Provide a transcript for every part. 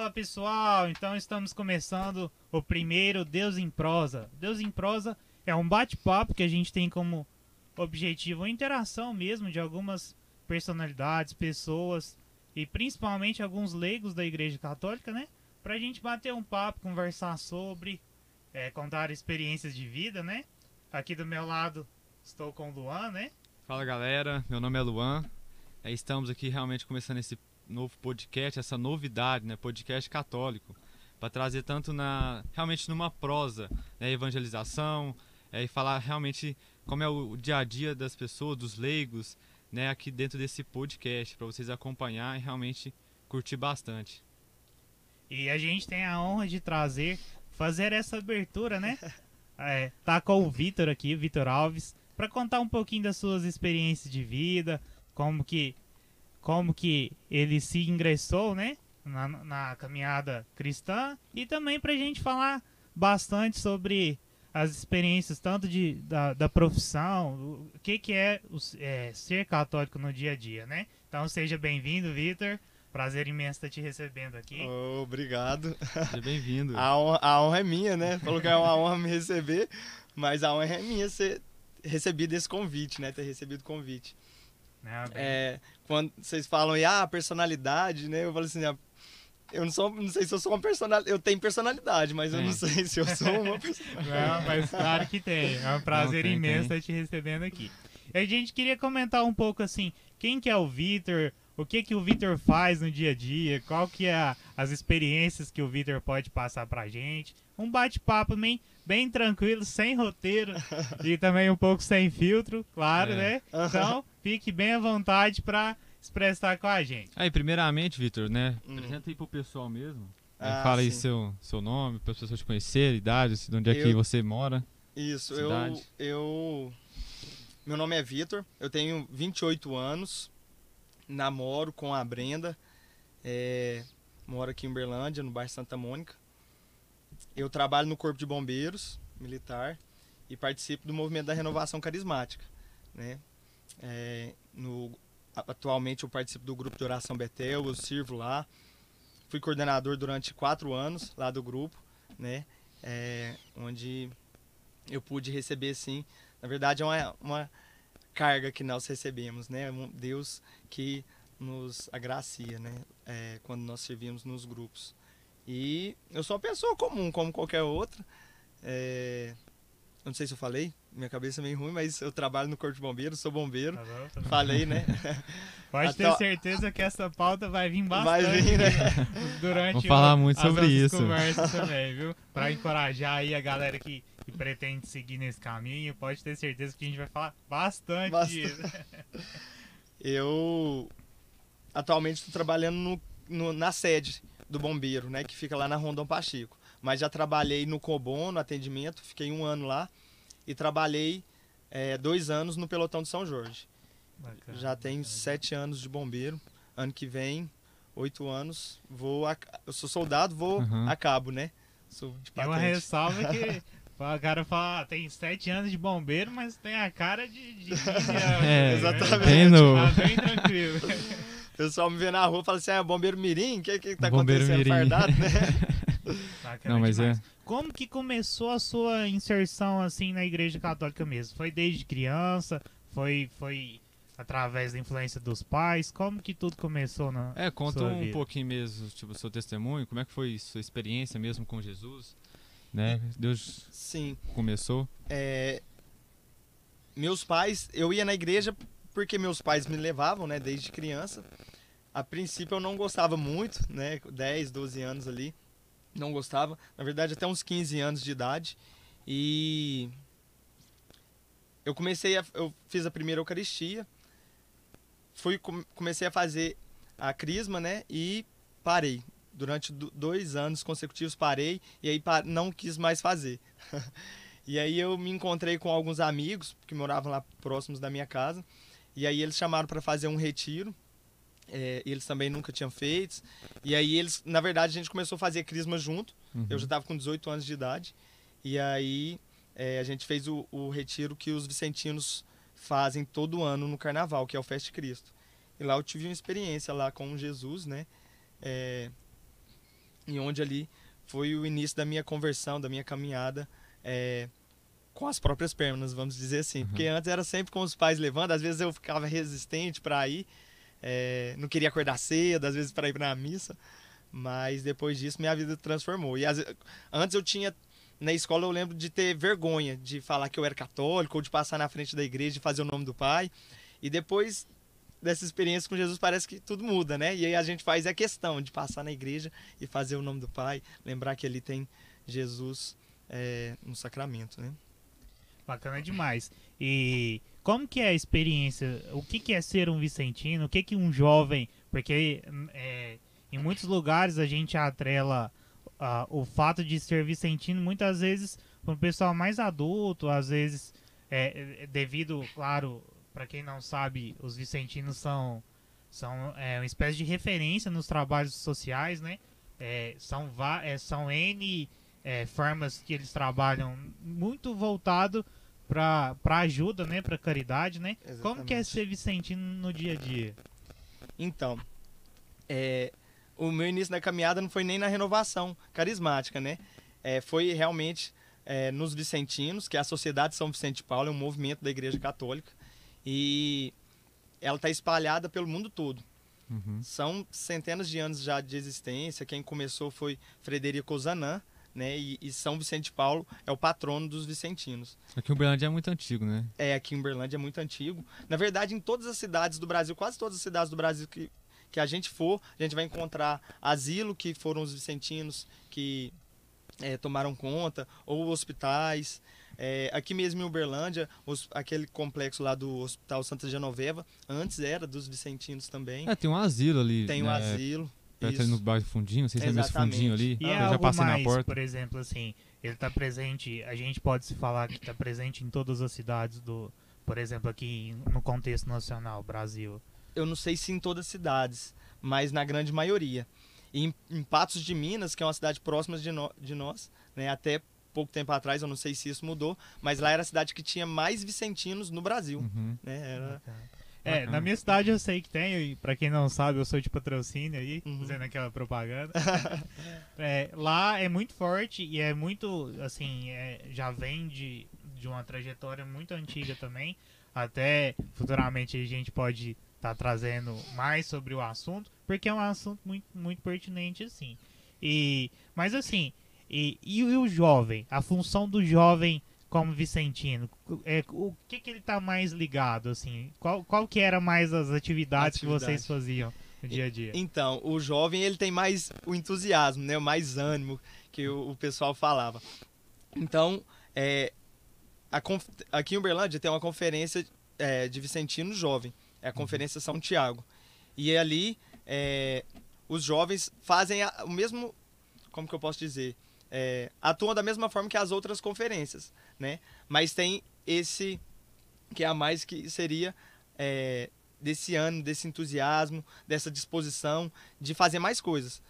Fala pessoal, então estamos começando o primeiro Deus em Prosa. Deus em Prosa é um bate-papo que a gente tem como objetivo a interação mesmo de algumas personalidades, pessoas e principalmente alguns leigos da Igreja Católica, né? Pra gente bater um papo, conversar sobre, contar experiências de vida, né? Aqui do meu lado estou com o Luan, né? Fala galera, meu nome é Luan. Estamos aqui realmente começando esse novo podcast, essa novidade, né? Podcast católico, para trazer tanto realmente numa prosa, né? Evangelização, e falar realmente como é o dia a dia das pessoas, dos leigos, né? Aqui dentro desse podcast, para vocês acompanhar e realmente curtir bastante. E a gente tem a honra de fazer essa abertura, né? Tá com o Vitor aqui, o Vitor Alves, para contar um pouquinho das suas experiências de vida, como que ele se ingressou, né, na caminhada cristã, e também pra gente falar bastante sobre as experiências tanto da profissão, o que é ser católico no dia a dia, né? Então seja bem-vindo, Vitor. Prazer imenso estar te recebendo aqui. Oh, obrigado. Seja bem-vindo. A honra é minha, né? Falou que é uma honra me receber, mas a honra é minha ser recebido esse convite, né? Ter recebido o convite. Quando vocês falam personalidade, né? Eu falo assim, eu não sei se eu sou uma personalidade. Eu tenho personalidade, mas eu não sei se eu sou uma personalidade. Não, mas claro que tem. É um prazer imenso estar te recebendo aqui. E a gente queria comentar um pouco assim, quem que é o Vitor, o que o Vitor faz no dia a dia, qual que é as experiências que o Vitor pode passar pra gente. Um bate-papo bem tranquilo, sem roteiro e também um pouco sem filtro, claro, né? Então, fique bem à vontade pra expressar com a gente. Aí, primeiramente, Vitor, né? Apresenta aí pro pessoal mesmo. Fala aí seu nome, para as pessoas te conhecerem, idade, de onde é que você mora. Isso, cidade. Meu nome é Vitor, eu tenho 28 anos, namoro com a Brenda, moro aqui em Uberlândia, no bairro Santa Mônica. Eu trabalho no Corpo de Bombeiros Militar e participo do movimento da Renovação Carismática, né? Atualmente eu participo do grupo de oração Betel, eu sirvo lá. Fui coordenador durante 4 anos lá do grupo, né? Onde eu pude receber, sim, na verdade é uma carga que nós recebemos, né? Deus que nos agracia, né? Quando nós servimos nos grupos. E eu sou uma pessoa comum, como qualquer outra. Não sei se eu falei, minha cabeça é meio ruim, mas eu trabalho no Corpo de Bombeiros, sou bombeiro. Tá Falei, né? Pode ter certeza que essa pauta vai vir bastante. Vai vir, né? Durante Vamos falar muito sobre isso. Conversas também, viu? Pra encorajar aí a galera que pretende seguir nesse caminho, pode ter certeza que a gente vai falar bastante disso. Eu atualmente estou trabalhando na sede do bombeiro, né, que fica lá na Rondon Pacheco. Mas já trabalhei no Cobon, no atendimento, fiquei 1 ano lá e trabalhei 2 anos no pelotão de São Jorge. Bacana, já tenho 7 anos de bombeiro. Ano que vem, 8 anos, eu sou soldado, a cabo, né? Sou de patente. É uma ressalva que o cara fala, tem 7 anos de bombeiro, mas tem a cara de 15 anos. Exatamente. Bem tranquilo. O pessoal me vê na rua e fala assim, bombeiro mirim? O que tá bombeiro acontecendo? Mirim. Fardado, né? Bacana não, mas demais. Como que começou a sua inserção assim na Igreja Católica mesmo? Foi desde criança? Foi através da influência dos pais? Como que tudo começou na conta sua um vida? pouquinho mesmo, tipo, seu testemunho, como é que foi sua experiência mesmo com Jesus, né? Deus Sim. começou. Meus pais, eu ia na igreja porque meus pais me levavam, né, desde criança. A princípio eu não gostava muito, né, 10, 12 anos ali, não gostava. Na verdade até uns 15 anos de idade. E eu fiz a primeira Eucaristia, comecei a fazer a crisma, né, e parei. Durante 2 anos consecutivos parei e aí não quis mais fazer. E aí eu me encontrei com alguns amigos que moravam lá próximos da minha casa. E aí eles chamaram para fazer um retiro. Eles também nunca tinham feito. E aí na verdade, a gente começou a fazer crisma junto. Eu já estava com 18 anos de idade. E aí a gente fez o retiro que os vicentinos fazem todo ano no carnaval, que é o Festa Cristo. E lá eu tive uma experiência lá com Jesus, né? e onde ali foi o início da minha conversão, da minha caminhada com as próprias pernas, vamos dizer assim. Porque antes era sempre com os pais levando, às vezes eu ficava resistente para ir, não queria acordar cedo, às vezes para ir para a missa, mas depois disso minha vida transformou. E antes eu tinha, na escola eu lembro de ter vergonha de falar que eu era católico, ou de passar na frente da igreja e fazer o nome do Pai, e depois dessa experiência com Jesus parece que tudo muda, né? E aí a gente faz a questão de passar na igreja e fazer o nome do Pai, lembrar que ali tem Jesus no sacramento, né? Bacana demais. E como que é a experiência? O que é ser um vicentino? O que um jovem... Porque em muitos lugares a gente atrela o fato de ser vicentino muitas vezes para um pessoal mais adulto, às vezes devido, claro, para quem não sabe, os vicentinos são uma espécie de referência nos trabalhos sociais, né? São N formas que eles trabalham muito voltado para ajuda, né? Para caridade, né? Exatamente. Como que é ser vicentino no dia a dia? Então, o meu início na caminhada não foi nem na renovação carismática, né? Foi realmente nos vicentinos, que é a Sociedade São Vicente de Paulo, é um movimento da Igreja Católica, e ela está espalhada pelo mundo todo. São centenas de anos já de existência. Quem começou foi Frederico Ozanam, né? E São Vicente de Paulo é o patrono dos vicentinos. Aqui em Uberlândia é muito antigo, né? Aqui em Uberlândia é muito antigo. Na verdade, em todas as cidades do Brasil, quase todas as cidades do Brasil que a gente for, a gente vai encontrar asilo, que foram os vicentinos que tomaram conta, ou hospitais. Aqui mesmo em Uberlândia, aquele complexo lá do Hospital Santa Genoveva, antes era dos vicentinos também. Tem um asilo ali. Tem um asilo. Perto ali no bairro Fundinho, não sei se é mesmo Fundinho ali. E eu já passei mais, na porta. por exemplo, assim, ele está presente, a gente pode se falar que está presente em todas as cidades por exemplo, aqui no contexto nacional, Brasil. Eu não sei se em todas as cidades, mas na grande maioria. E em Patos de Minas, que é uma cidade próxima de nós, né, até pouco tempo atrás, eu não sei se isso mudou, mas lá era a cidade que tinha mais vicentinos no Brasil. Né, na minha cidade eu sei que tem, e pra quem não sabe, eu sou de Patrocínio aí, fazendo aquela propaganda. Lá é muito forte e é muito, assim, já vem de uma trajetória muito antiga também. Até futuramente a gente pode estar trazendo mais sobre o assunto, porque é um assunto muito, muito pertinente, assim. Mas assim, e o jovem? A função do jovem como vicentino, o que ele tá mais ligado, assim? Qual que era mais as atividades que vocês faziam no dia a dia? Então, o jovem, ele tem mais o entusiasmo, né? Mais ânimo, que o pessoal falava. Então, aqui em Uberlândia tem uma conferência de vicentino jovem, é a Conferência São Tiago. E ali, os jovens fazem o mesmo, como que eu posso dizer? Atuam da mesma forma que as outras conferências, né? Mas tem esse que é a mais, que seria desse ânimo, desse entusiasmo, dessa disposição de fazer mais coisas.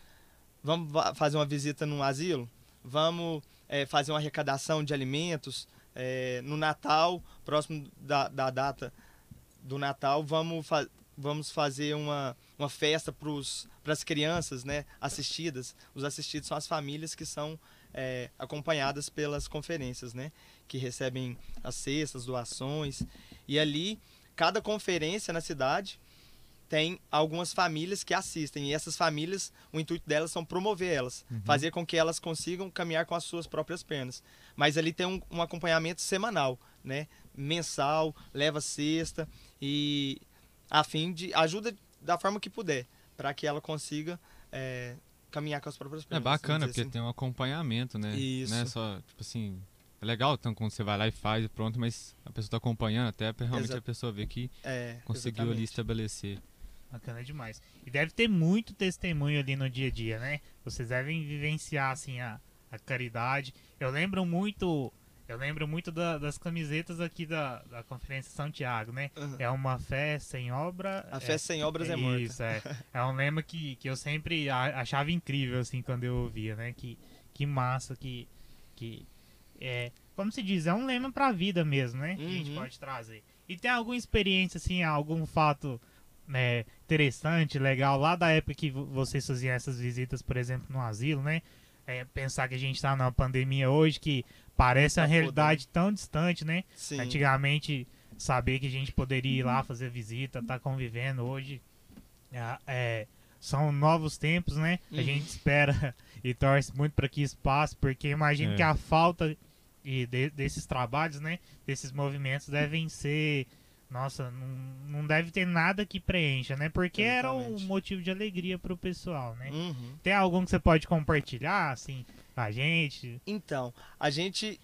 Vamos fazer uma visita num asilo? Vamos fazer uma arrecadação de alimentos? No Natal, próximo da data do Natal, vamos fazer uma festa para as crianças, né, assistidas. Os assistidos são as famílias que são acompanhadas pelas conferências, né, que recebem as cestas, doações. E ali, cada conferência na cidade tem algumas famílias que assistem. E essas famílias, o intuito delas são promover elas, fazer com que elas consigam caminhar com as suas próprias pernas. Mas ali tem um acompanhamento semanal, né, mensal, leva cesta, e a fim de ajuda da forma que puder, para que ela consiga caminhar com as próprias pernas. É bacana, porque assim. tem um acompanhamento, né? Isso. Não é só, tipo assim, é legal então quando você vai lá e faz e pronto, mas a pessoa está acompanhando até realmente a pessoa ver que conseguiu ali estabelecer. Bacana demais. E deve ter muito testemunho ali no dia a dia, né? Vocês devem vivenciar, assim, a caridade. Eu lembro muito das camisetas aqui da Conferência São Tiago, né? É uma fé sem obra... A fé sem obras é morta. Isso, é um lema que eu sempre achava incrível, assim, quando eu ouvia, né? Que massa, como se diz, é um lema pra vida mesmo, né? Que a gente pode trazer. E tem alguma experiência, assim, algum fato interessante, legal, lá da época que vocês faziam essas visitas, por exemplo, no asilo, né? Pensar que a gente tá numa pandemia hoje que parece uma realidade tão distante, né? Sim. Antigamente, saber que a gente poderia ir lá fazer visita, tá convivendo hoje, são novos tempos, né? A gente espera e torce muito para que isso passe, porque imagino que a falta desses trabalhos, né? Desses movimentos devem ser... Nossa, não deve ter nada que preencha, né? Porque era um motivo de alegria pro pessoal, né? Tem algum que você pode compartilhar, assim, com a gente? Então, a gente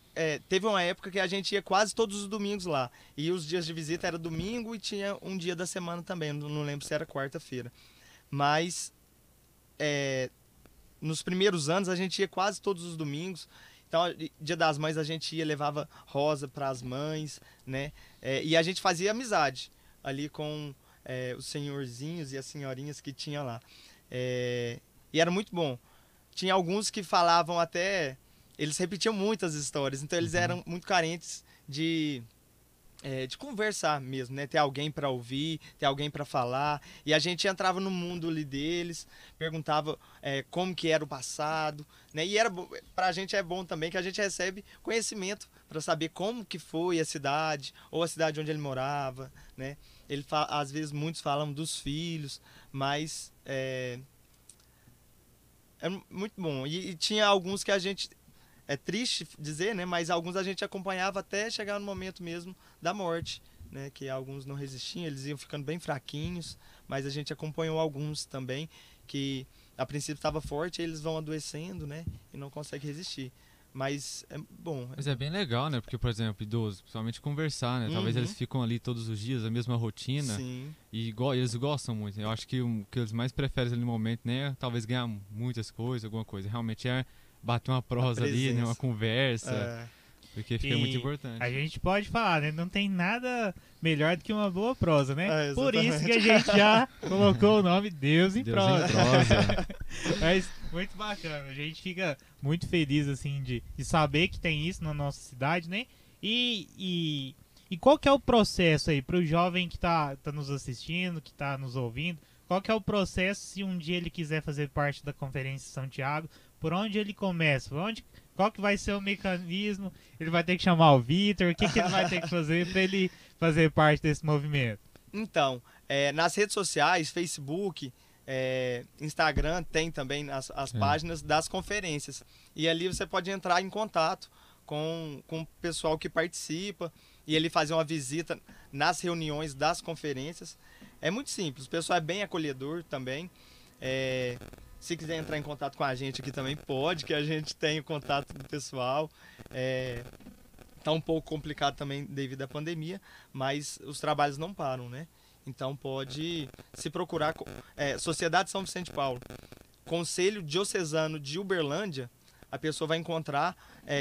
teve uma época que a gente ia quase todos os domingos lá. E os dias de visita era domingo e tinha um dia da semana também. Não lembro se era quarta-feira. Mas, nos primeiros anos, a gente ia quase todos os domingos. Então, Dia das Mães a gente ia, levava rosa para as mães, né? E a gente fazia amizade ali com os senhorzinhos e as senhorinhas que tinha lá. E era muito bom. Tinha alguns que falavam até... Eles repetiam muitas histórias, então eles eram muito carentes de conversar mesmo, né? Ter alguém para ouvir, ter alguém para falar. E a gente entrava no mundo ali deles, perguntava como que era o passado, né? E pra gente é bom também que a gente recebe conhecimento para saber como que foi a cidade, ou a cidade onde ele morava, né? Às vezes muitos falam dos filhos, mas é muito bom. E tinha alguns que a gente... É triste dizer, né? Mas alguns a gente acompanhava até chegar no momento mesmo da morte, né? Que alguns não resistiam, eles iam ficando bem fraquinhos, mas a gente acompanhou alguns também que a princípio estava forte, eles vão adoecendo, né? E não conseguem resistir. Mas é bom. Mas é bem legal, né? Porque, por exemplo, idosos, principalmente conversar, né? Talvez eles ficam ali todos os dias, a mesma rotina. Sim. E eles gostam muito. Eu acho que o que eles mais preferem ali no momento, né? Talvez ganhar muitas coisas, alguma coisa. Realmente bater uma prosa ali, né? Uma conversa. Porque fica muito importante. A gente pode falar, né? Não tem nada melhor do que uma boa prosa, né? Por exatamente. isso que a gente já colocou o nome Deus em Prosa. Mas muito bacana. A gente fica muito feliz, assim, de saber que tem isso na nossa cidade, né? E qual que é o processo aí para o jovem que tá nos assistindo, que tá nos ouvindo? Qual que é o processo se um dia ele quiser fazer parte da Conferência São Tiago? Por onde ele começa? Qual que vai ser o mecanismo? Ele vai ter que chamar o Vitor? O que ele vai ter que fazer para ele fazer parte desse movimento? Então, nas redes sociais, Facebook, Instagram, tem também as páginas das conferências. E ali você pode entrar em contato com o pessoal que participa e ele fazer uma visita nas reuniões das conferências. É muito simples, o pessoal é bem acolhedor também. Se quiser entrar em contato com a gente aqui também pode, que a gente tem o contato do pessoal. Tá um pouco complicado também devido à pandemia, mas os trabalhos não param, né? Então pode se procurar Sociedade São Vicente de Paulo, Conselho Diocesano de Uberlândia, a pessoa vai encontrar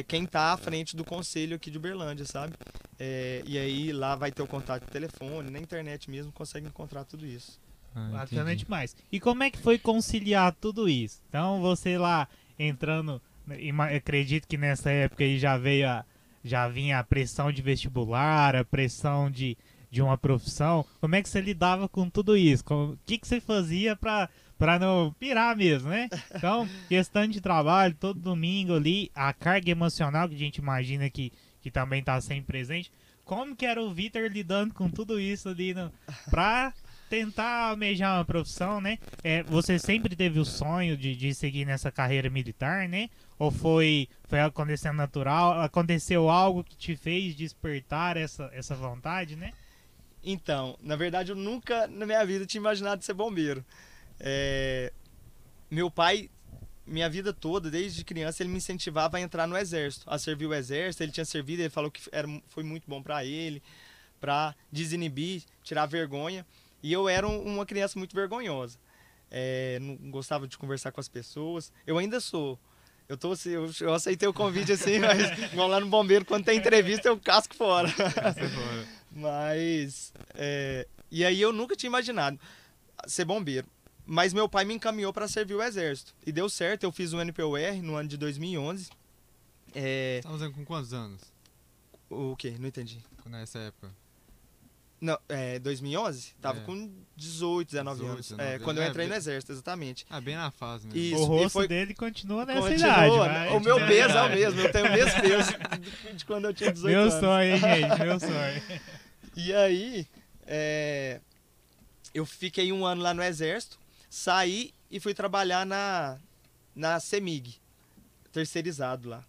quem está à frente do conselho aqui de Uberlândia, sabe? E aí lá vai ter o contato de telefone, na internet mesmo consegue encontrar tudo isso. Bacana demais. E como é que foi conciliar tudo isso? Então você lá entrando, acredito que nessa época aí já vinha a pressão de vestibular, a pressão de uma profissão. Como é que você lidava com tudo isso? O que você fazia para não pirar mesmo, né? Então, questão de trabalho, todo domingo ali, a carga emocional que a gente imagina que também está sempre presente. Como que era o Vitor lidando com tudo isso ali para tentar almejar uma profissão, né? Você sempre teve o sonho de seguir nessa carreira militar, né? Ou foi acontecendo natural? Aconteceu algo que te fez despertar essa vontade, né? Então, na verdade, eu nunca na minha vida tinha imaginado ser bombeiro. Meu pai, minha vida toda, desde criança, ele me incentivava a entrar no exército, a servir o exército. Ele tinha servido, ele falou que foi muito bom para ele, para desinibir, tirar a vergonha. E eu era uma criança muito vergonhosa. Não gostava de conversar com as pessoas. Eu ainda sou. Eu aceitei o convite assim, mas igual lá no bombeiro, quando tem entrevista, eu casco fora. Mas, e aí eu nunca tinha imaginado ser bombeiro. Mas meu pai me encaminhou para servir o exército. E deu certo, eu fiz o NPOR no ano de 2011. Você estava com quantos anos? O quê? Não entendi. Nessa época? Não, 2011? Tava É. com 18, 19 18, anos. 19 quando eu anos. entrei no exército, exatamente. Ah, bem na fase mesmo. Isso. O rosto foi- dele continua nessa Continua, idade. né? vai. O meu peso é o mesmo, eu tenho o mesmo peso de quando eu tinha 18 Meu anos. sonho, hein, gente? Meu sonho. E aí, eu fiquei 1 ano lá no exército, saí e fui trabalhar na CEMIG, terceirizado lá.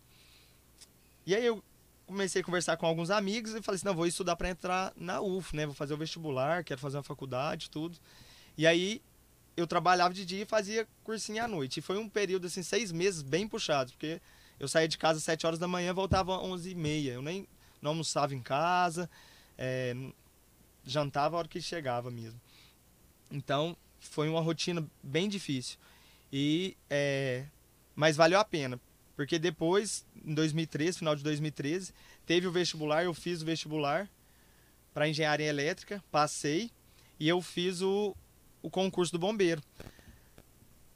E aí eu comecei a conversar com alguns amigos e falei assim, não, vou estudar para entrar na UF, né? Vou fazer o vestibular, quero fazer uma faculdade, tudo. E aí eu trabalhava de dia e fazia cursinho à noite. E foi um período, assim, 6 meses bem puxados, porque eu saía de casa às 7 horas da manhã, voltava às 11h30. Eu nem não almoçava em casa, jantava a hora que chegava mesmo. Então, foi uma rotina bem difícil. Mas valeu a pena. Porque depois, em 2013, final de 2013, teve o vestibular, eu fiz o vestibular para engenharia elétrica, passei, e eu fiz o concurso do bombeiro.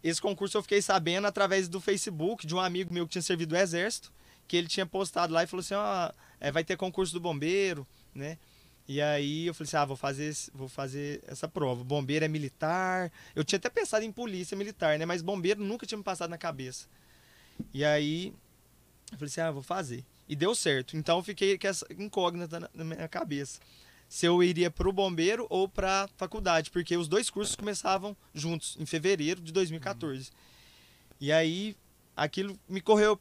Esse concurso eu fiquei sabendo através do Facebook de um amigo meu que tinha servido do exército, que ele tinha postado lá e falou assim, vai ter concurso do bombeiro, né? E aí eu falei assim, vou fazer essa prova. Bombeiro é militar. Eu tinha até pensado em polícia militar, né? Mas bombeiro nunca tinha me passado na cabeça. E aí eu falei assim, vou fazer. E deu certo. Então eu fiquei com essa incógnita na minha cabeça. Se eu iria pro bombeiro ou pra faculdade, porque os 2 cursos começavam juntos, em fevereiro de 2014. E aí aquilo me corroeu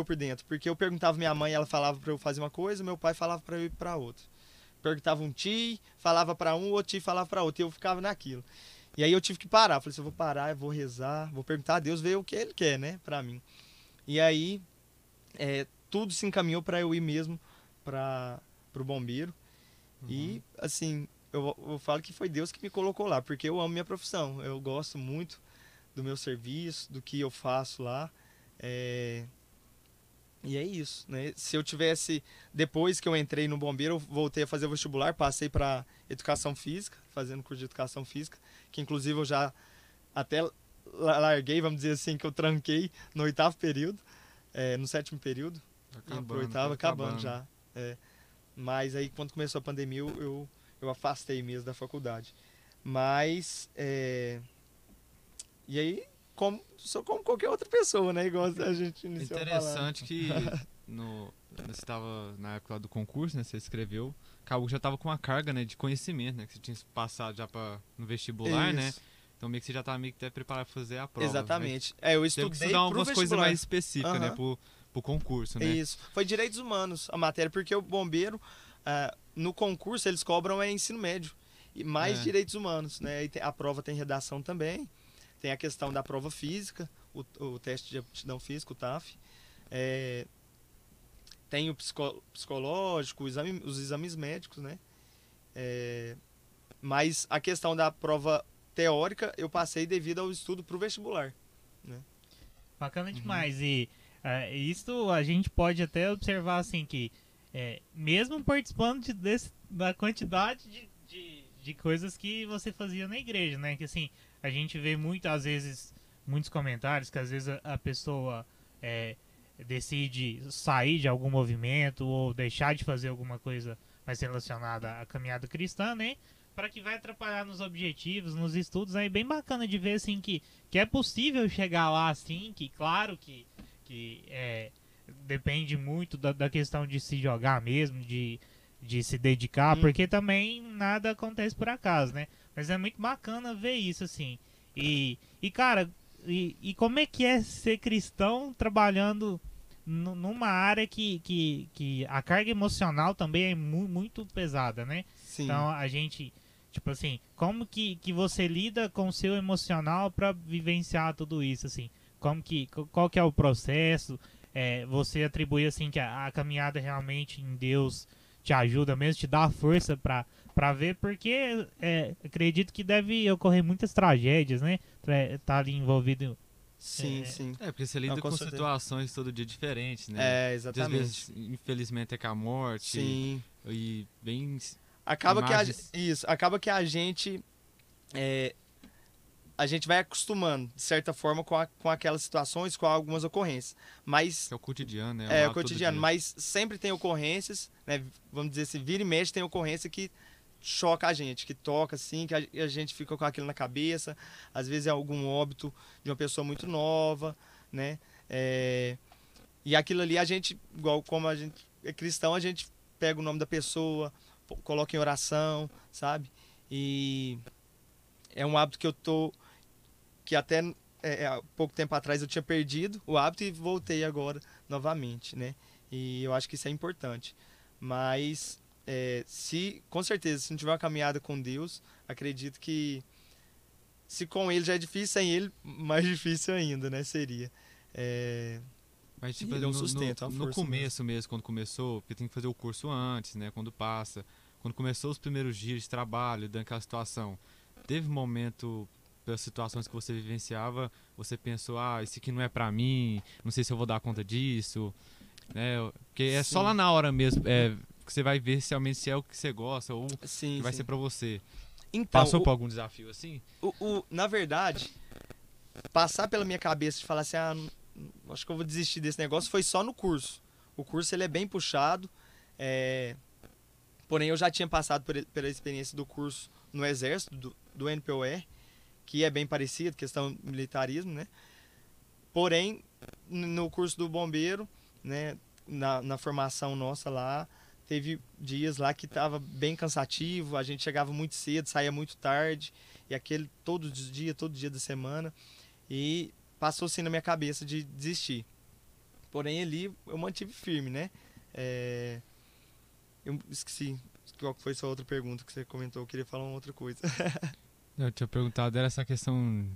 por dentro, porque eu perguntava minha mãe, ela falava pra eu fazer uma coisa, meu pai falava pra eu ir pra outra. Perguntava um tio, falava pra um, outro tio falava pra outro, e eu ficava naquilo. E aí eu tive que parar, falei assim, eu vou parar, eu vou rezar, vou perguntar a Deus, ver o que ele quer, né, pra mim. E aí tudo se encaminhou pra eu ir mesmo pro bombeiro. E, assim, eu falo que foi Deus que me colocou lá, porque eu amo minha profissão, eu gosto muito do meu serviço, do que eu faço lá. E é isso, né? Se eu tivesse, depois que eu entrei no bombeiro, eu voltei a fazer o vestibular, passei para educação física, fazendo curso de educação física, que inclusive eu já até larguei, vamos dizer assim, que eu tranquei no 8º período, no 7º período, indo pro 8º, acabando já. Mas aí quando começou a pandemia eu afastei mesmo da faculdade. Mas, e aí, sou como qualquer outra pessoa, né? Igual a gente iniciou Interessante que você estava na época lá do concurso, né? Você escreveu, acabou que já estava com uma carga, né, de conhecimento, né? Que você tinha passado já no vestibular, né? Então meio que você já estava meio que até preparado para fazer a prova. Exatamente. Né? Eu Teve estudei que estudar algumas coisas mais específicas, né? Pro concurso, né? Isso. Foi direitos humanos a matéria, porque o bombeiro, no concurso, eles cobram ensino médio. E mais direitos humanos, né? E a prova tem redação também. Tem a questão da prova física, o teste de aptidão física, o TAF. Tem o psicológico, os exames médicos, né? Mas a questão da prova teórica eu passei devido ao estudo pro vestibular, né? Bacana demais. E isso a gente pode até observar assim que mesmo participando da quantidade de coisas que você fazia na igreja, né? Que assim, a gente vê muitas vezes muitos comentários que às vezes a pessoa decide sair de algum movimento ou deixar de fazer alguma coisa mais relacionada à caminhada cristã, né? Para que vai atrapalhar nos objetivos, nos estudos. Aí bem bacana de ver assim que é possível chegar lá assim, que claro que depende muito da questão de se jogar mesmo, de se dedicar, porque também nada acontece por acaso, né? Mas é muito bacana ver isso, assim. E cara, e como é que é ser cristão trabalhando numa área que a carga emocional também é muito pesada, né? Sim. Então a gente, tipo assim, como que você lida com o seu emocional para vivenciar tudo isso, assim? Qual que é o processo? Você atribui assim que a caminhada realmente em Deus te ajuda mesmo, te dá força pra ver, porque acredito que deve ocorrer muitas tragédias, né? Tá ali envolvido. Sim, sim. Porque você lida com certeza. Situações todo dia diferentes, né? Exatamente. Às vezes, infelizmente, é com a morte. Sim. E bem... Acaba imagens... acaba que a gente vai acostumando, de certa forma, com aquelas situações, com algumas ocorrências. Mas é o cotidiano, né? O cotidiano. Mas sempre tem ocorrências, né? Vamos dizer assim, vira e mexe tem ocorrência que choca a gente, que toca assim, que a gente fica com aquilo na cabeça. Às vezes é algum óbito de uma pessoa muito nova, né? E aquilo ali a gente, igual como a gente é cristão, a gente pega o nome da pessoa, coloca em oração, sabe? E é um hábito que até há pouco tempo atrás eu tinha perdido o hábito e voltei agora novamente, né? E eu acho que isso é importante. Mas, com certeza, se não tiver uma caminhada com Deus, acredito que se com Ele já é difícil, sem Ele, mais difícil ainda, né? Seria. Mas, tipo, Ele é um sustento, uma no força começo mesmo, quando começou, porque tem que fazer o curso antes, né? Quando passa. Quando começou os primeiros dias de trabalho, daquela situação, teve momento, pelas situações que você vivenciava, você pensou, isso aqui não é pra mim, não sei se eu vou dar conta disso, né? Porque é só lá na hora mesmo que você vai ver se realmente se é o que você gosta ou que vai ser pra você. Então, Passou por algum desafio assim? Na verdade, passar pela minha cabeça de falar assim, acho que eu vou desistir desse negócio, foi só no curso. O curso ele é bem puxado, porém eu já tinha passado pela experiência do curso no Exército, do NPOR, que é bem parecido, questão do militarismo, né? Porém, no curso do bombeiro, né, na formação nossa lá, teve dias lá que estava bem cansativo, a gente chegava muito cedo, saía muito tarde, e aquele todo dia da semana, e passou assim na minha cabeça de desistir. Porém, ali eu mantive firme, né? Eu esqueci qual foi a sua outra pergunta que você comentou, eu queria falar uma outra coisa. Eu tinha perguntado, era essa questão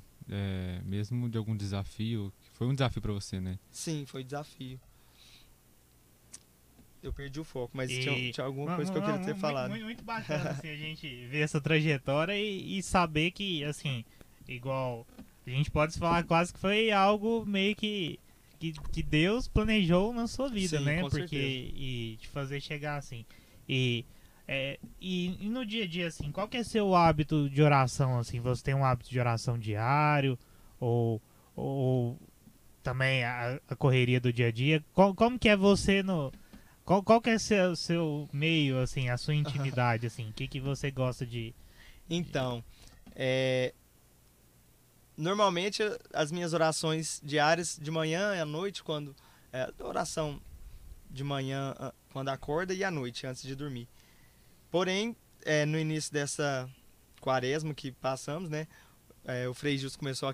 mesmo de algum desafio, que foi um desafio pra você, né? Sim, foi desafio. Eu perdi o foco, mas tinha alguma coisa que eu queria ter falado. Muito bacana assim, a gente ver essa trajetória e saber que, assim, igual, a gente pode falar quase que foi algo meio que Deus planejou na sua vida, Sim, né? com Porque certeza. e te fazer chegar assim. E no dia a dia, assim, qual que é seu hábito de oração, assim? Você tem um hábito de oração diário? Ou também a correria do dia a dia? Como que é você no... Qual que é seu meio, assim, a sua intimidade, assim? O que você gosta de... Então, normalmente as minhas orações diárias, de manhã e à noite, quando... oração de manhã, quando acorda, e à noite, antes de dormir. Porém, no início dessa quaresma que passamos, né? O Frei Gilson começou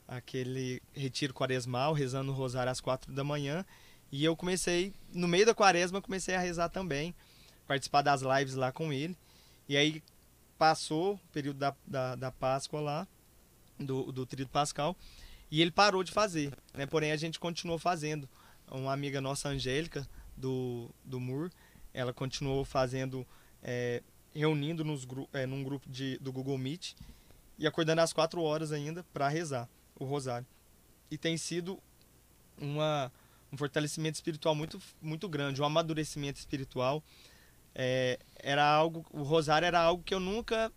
aquele retiro quaresmal, rezando o rosário às 4 da manhã. E eu comecei, no meio da quaresma, comecei a rezar também, participar das lives lá com ele. E aí passou o período da Páscoa lá, do Tríduo Pascal, e ele parou de fazer, né? Porém, a gente continuou fazendo. Uma amiga nossa, Angélica, do MUR, ela continuou fazendo, reunindo num grupo do Google Meet e acordando às 4 horas ainda para rezar o rosário. E tem sido um fortalecimento espiritual muito, muito grande, um amadurecimento espiritual. O rosário era algo que eu nunca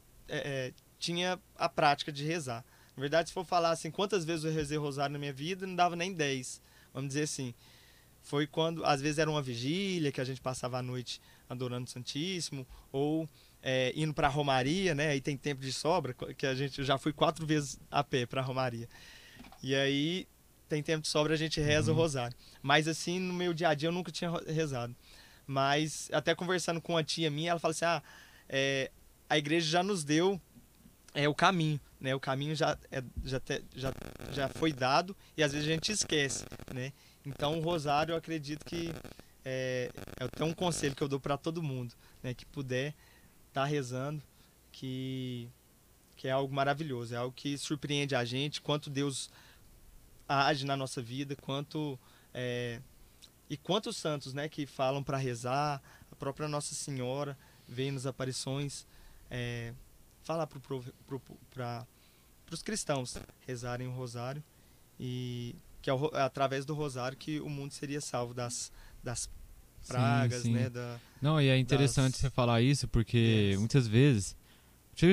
tinha a prática de rezar. Na verdade, se for falar assim, quantas vezes eu rezei rosário na minha vida, não dava nem 10, vamos dizer assim. Foi quando, às vezes era uma vigília, que a gente passava a noite adorando o Santíssimo, ou indo para a Romaria, né? Aí tem tempo de sobra, que eu já fui 4 vezes a pé para a Romaria. E aí tem tempo de sobra, a gente reza o rosário. Mas assim, no meu dia a dia eu nunca tinha rezado. Mas até conversando com uma tia minha, ela fala assim, a igreja já nos deu o caminho, né? O caminho já foi dado e às vezes a gente esquece, né? Então o rosário, eu acredito que é até um conselho que eu dou para todo mundo, né? Que puder estar rezando, que é algo maravilhoso, é algo que surpreende a gente, quanto Deus age na nossa vida, e quantos santos, né, que falam para rezar, a própria Nossa Senhora vem nas aparições falar para os cristãos rezarem o rosário, e que é através do rosário que o mundo seria salvo das pragas, sim. né? Não, e é interessante você falar isso, porque muitas vezes,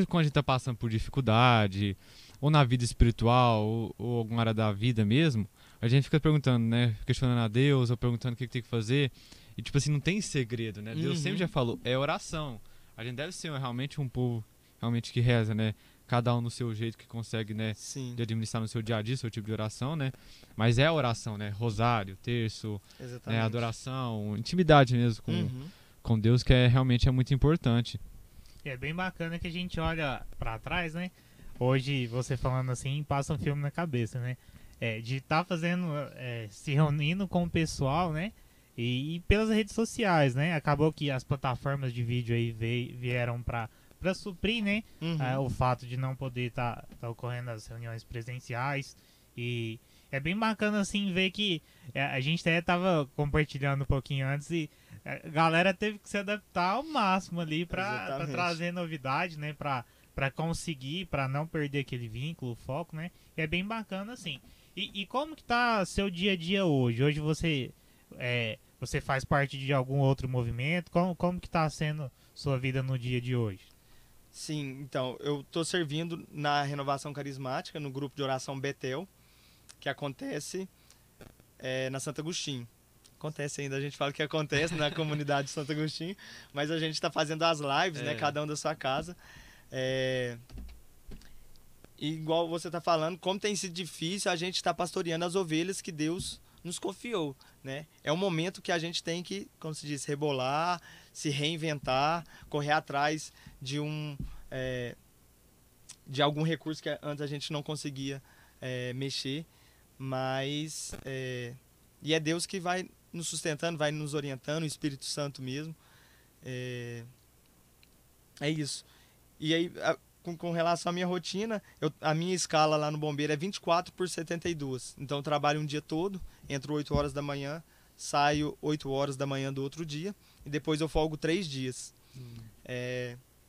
quando a gente está passando por dificuldade, ou na vida espiritual, ou alguma área da vida mesmo, a gente fica perguntando, né? Questionando a Deus, ou perguntando o que tem que fazer. E tipo assim, não tem segredo, né? Deus sempre já falou, é oração. a gente deve ser realmente um povo realmente que reza, né? Cada um no seu jeito que consegue, né? Sim, De administrar no seu dia a dia, seu tipo de oração, né? Mas é a oração, né? Rosário, terço, né? exatamente. Adoração, intimidade mesmo Uhum. com Deus, que realmente é muito importante. E é bem bacana que a gente olha pra trás, né? Hoje, você falando assim, passa um filme na cabeça, né? De estar fazendo, se reunindo com o pessoal, né? E pelas redes sociais, né? Acabou que as plataformas de vídeo aí vieram pra suprir, né? Uhum. O fato de não poder tá ocorrendo as reuniões presenciais. E é bem bacana, assim, ver que a gente até tava compartilhando um pouquinho antes e a galera teve que se adaptar ao máximo ali pra Exatamente. trazer novidade, né? Pra conseguir, pra não perder aquele vínculo, o foco, né? E é bem bacana, assim. E como que tá seu dia a dia hoje? Hoje você faz parte de algum outro movimento? Como que tá sendo sua vida no dia de hoje? Sim, então, eu estou servindo na Renovação Carismática, no grupo de oração Betel, que acontece na Santo Agostinho. Acontece ainda, a gente fala que acontece na comunidade de Santo Agostinho, mas a gente está fazendo as lives, né, cada um da sua casa. E igual você está falando, como tem sido difícil, a gente está pastoreando as ovelhas que Deus nos confiou, né? É um momento que a gente tem que, como se diz, rebolar, se reinventar, correr atrás de de algum recurso que antes a gente não conseguia mexer, mas e é Deus que vai nos sustentando, vai nos orientando, o Espírito Santo mesmo. É isso. E aí, com relação à minha rotina, a minha escala lá no Bombeiro é 24/72. Então eu trabalho um dia todo, entro 8 horas da manhã, saio 8 horas da manhã do outro dia, e depois eu folgo 3 dias.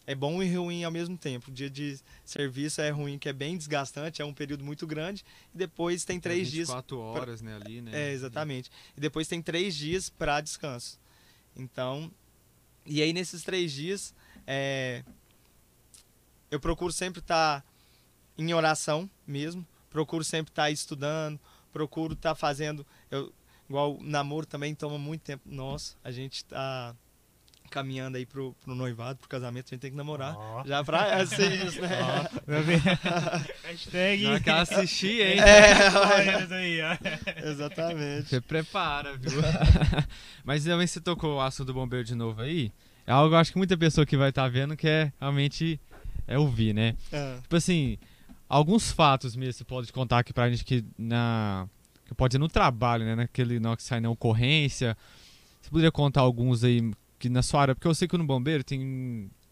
É bom e ruim ao mesmo tempo. O dia de serviço é ruim, que é bem desgastante, é um período muito grande, e depois tem 3 dias... 24 horas, né, ali, né? exatamente. E depois tem 3 dias para descanso. Então, e aí nesses 3 dias, eu procuro sempre estar em oração mesmo, procuro sempre estar estudando, procuro estar fazendo... igual namoro também toma muito tempo. Nossa, a gente está caminhando aí pro noivado, pro casamento, a gente tem que namorar. Já pra ser isso, né? Hashtag... Já que assistir, hein? Exatamente. Você prepara, viu? Mas também você tocou o assunto do bombeiro de novo aí. É algo que eu acho que muita pessoa que vai estar vendo quer realmente ouvir, né? Tipo assim, alguns fatos mesmo você pode contar aqui pra gente que pode ser no trabalho, né? Naquele que sai na ocorrência. Você poderia contar alguns aí que na sua área, porque eu sei que no bombeiro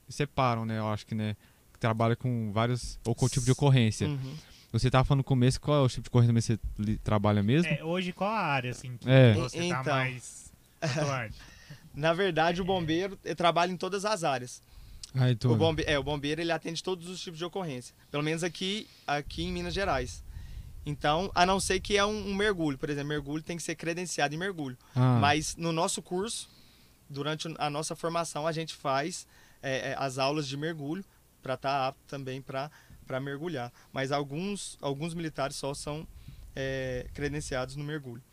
separam, né? Eu acho que, né? Que trabalha com vários, ou com o tipo de ocorrência. Uhum. Você tava falando no começo, qual é o tipo de ocorrência que você trabalha mesmo? Hoje qual a área, assim, que você tá Então, mais atuante? Na verdade, o bombeiro trabalha em todas as áreas. O bombeiro ele atende todos os tipos de ocorrência, pelo menos aqui em Minas Gerais. Então, a não ser que é um mergulho, por exemplo, mergulho tem que ser credenciado em mergulho. Mas no nosso curso, durante a nossa formação, a gente faz as aulas de mergulho para estar apto também para mergulhar. Mas alguns militares só são credenciados no mergulho.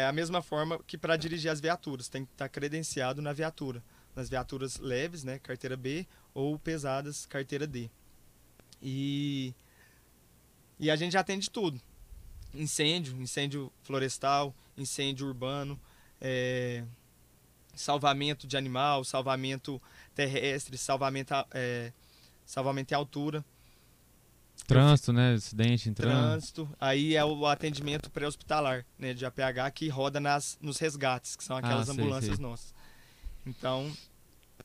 A mesma forma que para dirigir as viaturas, tem que estar credenciado na viatura. Nas viaturas leves, né, carteira B, ou pesadas, carteira D. E a gente já atende tudo. Incêndio florestal, incêndio urbano, salvamento de animal, salvamento terrestre, salvamento em altura. Trânsito, né? Acidente em trânsito. Aí é o atendimento pré-hospitalar, né, de APH, que roda nos resgates, que são aquelas ambulâncias nossas. Então,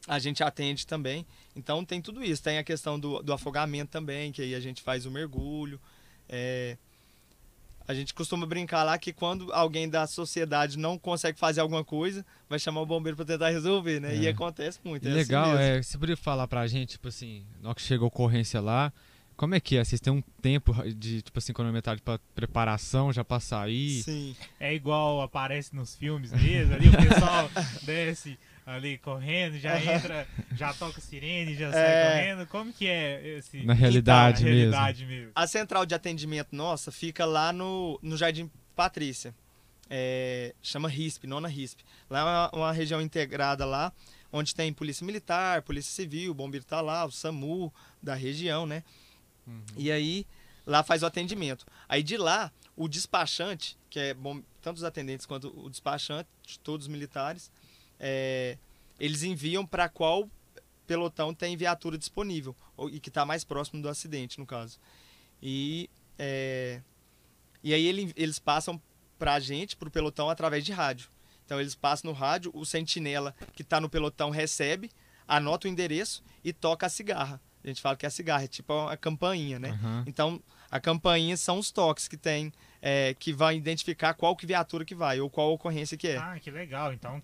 a gente atende também. Então, tem tudo isso. Tem a questão do afogamento também, que aí a gente faz o mergulho. A gente costuma brincar lá que quando alguém da sociedade não consegue fazer alguma coisa, vai chamar o bombeiro para tentar resolver, né? E acontece muito. Legal, assim você poderia falar pra gente, tipo assim, na hora que chega a ocorrência lá, como é que é? Vocês têm um tempo de, tipo assim, cronometrado pra preparação, já pra sair? Sim. É igual aparece nos filmes mesmo, ali o pessoal desce ali correndo, já entra, já toca sirene, já sai correndo. Como que é esse... Na realidade, mesmo. A central de atendimento nossa fica lá no Jardim Patrícia. Chama RISP, nona RISP. Lá é uma região integrada lá, onde tem polícia militar, polícia civil, o bombeiro tá lá, o SAMU da região, né? E aí lá faz o atendimento. Aí de lá, o despachante, que é bom, tanto os atendentes quanto o despachante, todos os militares, eles enviam para qual pelotão tem viatura disponível e que está mais próximo do acidente, no caso. E aí eles passam para a gente, para o pelotão, através de rádio. Então eles passam no rádio, o sentinela que está no pelotão recebe, anota o endereço e toca a cigarra. A gente fala que a cigarra é tipo a campainha, né? Então a campainha são os toques que tem, que vai identificar qual que viatura que vai ou qual ocorrência que é. Ah, que legal. Então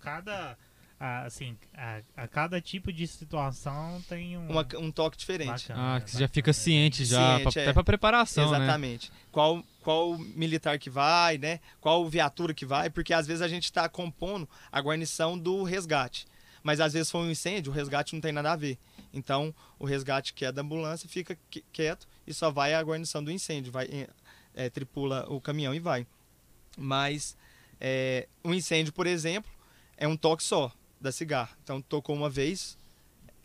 a cada tipo de situação tem um toque diferente. Bacana, que você já fica ciente já, até para preparação, exatamente. Né? Qual militar que vai, né? Qual viatura que vai, porque às vezes a gente está compondo a guarnição do resgate. Mas às vezes foi um incêndio, o resgate não tem nada a ver. Então, o resgate que é da ambulância fica quieto e só vai a guarnição do incêndio, tripula o caminhão e vai. Mas um incêndio, por exemplo, é um toque só da cigarra. Então, tocou uma vez,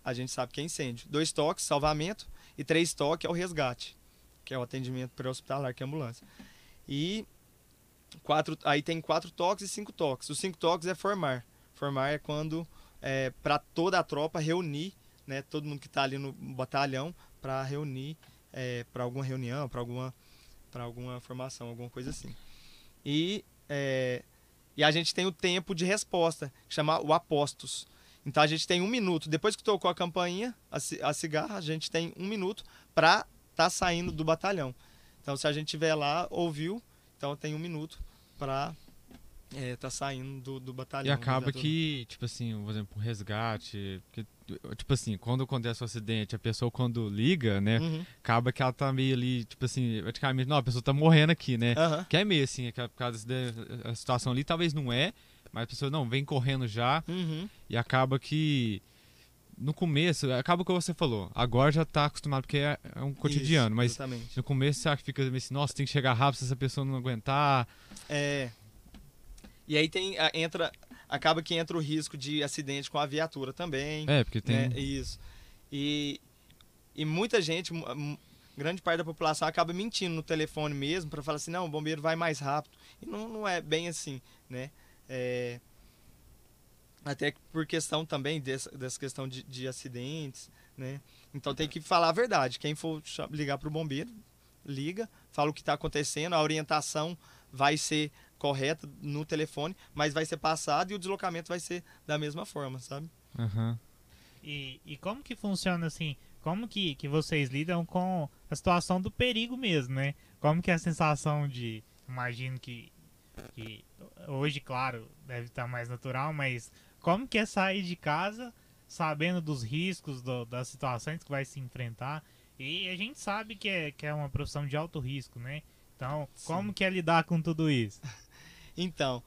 a gente sabe que é incêndio. 2 toques, salvamento, e 3 toques é o resgate, que é o atendimento pré-hospitalar, que é a ambulância. E aí tem 4 toques e 5 toques. Os 5 toques é formar. Formar é quando, para toda a tropa reunir, né, todo mundo que está ali no batalhão, para reunir para alguma reunião, para alguma formação, alguma coisa assim. E a gente tem o tempo de resposta, que chama o apostos. Então a gente tem 1 minuto. Depois que tocou a campainha, a cigarra, a gente tem 1 minuto para estar saindo do batalhão. Então se a gente estiver lá, ouviu, então tem 1 minuto para tá saindo do batalhão. E acaba que, tipo assim, por exemplo, o resgate, porque, tipo assim, quando acontece o acidente, a pessoa quando liga, né, acaba que ela tá meio ali, tipo assim, praticamente, não, a pessoa tá morrendo aqui, né, que é meio assim, por causa da situação ali, talvez não mas a pessoa, não, vem correndo já, e acaba que, no começo, acaba o que você falou, agora já tá acostumado, porque é um cotidiano, mas exatamente. No começo você acha que fica assim, nossa, tem que chegar rápido se essa pessoa não aguentar. E aí acaba que entra o risco de acidente com a viatura também. Porque tem... Né? Isso. E muita gente, grande parte da população acaba mentindo no telefone mesmo para falar assim, não, o bombeiro vai mais rápido. E não é bem assim, né? Até por questão também dessa questão de acidentes, né? Então tem que falar a verdade. Quem for ligar para o bombeiro, liga, fala o que está acontecendo, a orientação vai ser correta no telefone, mas vai ser passado e o deslocamento vai ser da mesma forma, sabe? E como que funciona assim? Como que vocês lidam com a situação do perigo mesmo, né? Como que é a sensação de... Imagino que hoje, claro, deve estar mais natural, mas como que é sair de casa sabendo dos riscos, das situações que vai se enfrentar? E a gente sabe que é uma profissão de alto risco, né? Então, como que é lidar com tudo isso? Então,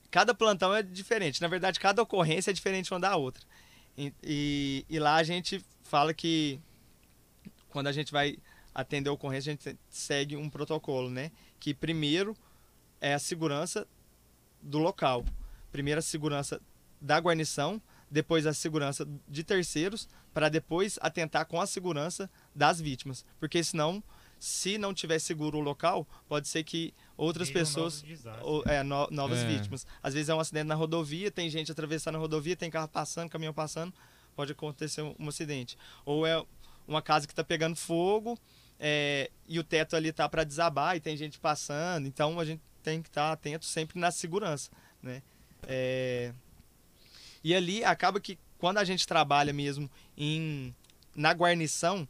cada plantão é diferente. Na verdade, cada ocorrência é diferente uma da outra. E lá a gente fala que quando a gente vai atender a ocorrência, a gente segue um protocolo, né? Que primeiro é a segurança do local. Primeiro a segurança da guarnição, depois a segurança de terceiros, para depois atentar com a segurança das vítimas. Porque senão, se não tiver seguro o local, pode ser que outras pessoas... novas vítimas. Às vezes é um acidente na rodovia, tem gente atravessando a rodovia, tem carro passando, caminhão passando, pode acontecer um acidente. Ou é uma casa que está pegando fogo e o teto ali está para desabar e tem gente passando. Então a gente tem que estar atento sempre na segurança, né? E ali acaba que quando a gente trabalha mesmo na guarnição,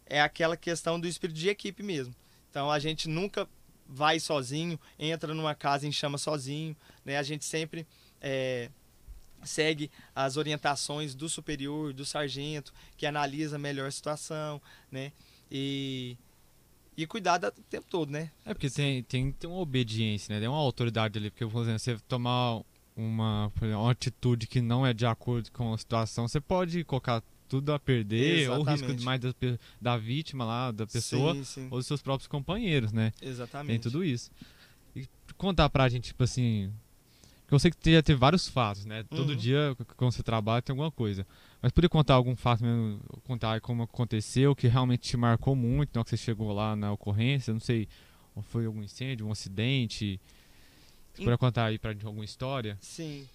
é aquela questão do espírito de equipe mesmo. Então a gente nunca vai sozinho, entra numa casa em chama sozinho, né? A gente sempre segue as orientações do superior, do sargento, que analisa melhor a situação, né? E cuidar o tempo todo, né? Porque tem uma obediência, né? Tem uma autoridade ali, porque, por exemplo, você tomar uma atitude que não é de acordo com a situação, você pode colocar tudo a perder. Exatamente. Ou risco mais da vítima lá, da pessoa, sim. Ou dos seus próprios companheiros, né? Exatamente. Tem tudo isso. E contar pra gente, tipo assim, Porque eu sei que já teve vários fatos, né? Todo Uhum. dia, quando você trabalha, tem alguma coisa. Mas poderia contar algum fato mesmo, contar aí como aconteceu, que realmente te marcou muito, na hora que você chegou lá na ocorrência, não sei, ou foi algum incêndio, um acidente. Você poderia contar aí pra gente alguma história? Sim.